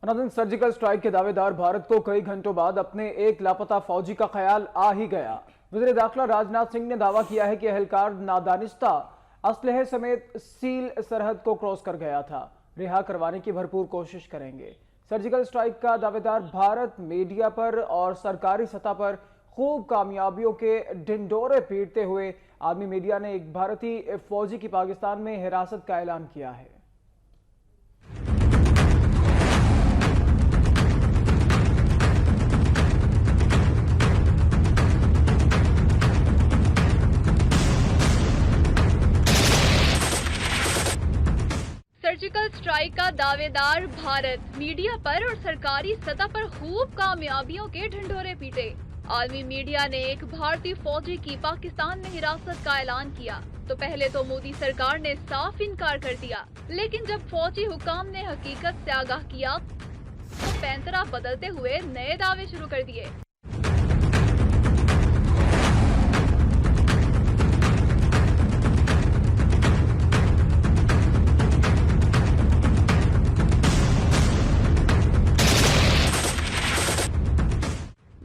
नाज़रीन, surgical strike के दावेदार भारत को कई घंटों बाद अपने एक लापता फौजी का ख्याल आ ही गया। वज़ीर दाखिला राजनाथ सिंह ने दावा किया है कि एहलकार नादानिस्ता असलहे समेत सील सरहद को क्रॉस कर गया था। रिहा करवाने की भरपूर कोशिश करेंगे। सर्जिकल स्ट्राइक का दावेदार भारत मीडिया पर और सरकारी सतह पर खूब कामयाबियों के ढिंढोरे पीटते हुए आर्मी मीडिया ने एक भारतीय फौजी की पाकिस्तान में हिरासत का ऐलान किया है। सर्जिकल स्ट्राइक का दावेदार भारत मीडिया पर और सरकारी सतह पर खूब कामयाबियों के ढिंढोरे पीटे। आर्मी मीडिया ने एक भारतीय फौजी की पाकिस्तान में हिरासत का ऐलान किया तो पहले तो मोदी सरकार ने साफ इनकार कर दिया, लेकिन जब फौजी हुकाम ने हकीकत से आगाह किया तो पैंतरा बदलते हुए नए दावे शुरू कर दिए।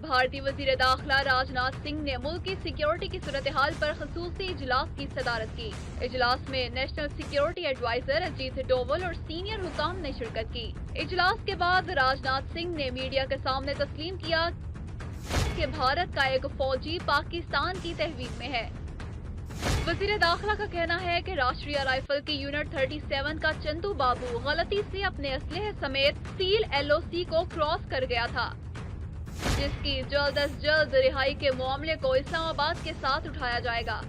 भारतीय वज़ीर दाखिला राजनाथ सिंह ने मुल्क की सिक्योरिटी की सूरत हाल पर खसूसी इजलास की सदारत की। इजलास में national security adviser Ajit Doval और सीनियर हुकाम ने शिरकत की। इजलास के बाद राजनाथ सिंह ने मीडिया के सामने तस्लीम किया कि भारत का एक फौजी पाकिस्तान की तहवील में है। वज़ीर दाखिला का कहना है कि राष्ट्रीय राइफल की यूनिट 37 का चंदू बाबू गलती से अपने असलहे समेत सील LOC को क्रॉस कर गया था, जिसकी जल्द अज जल्द रिहाई के मामले को इस्लामाबाद के साथ उठाया जाएगा।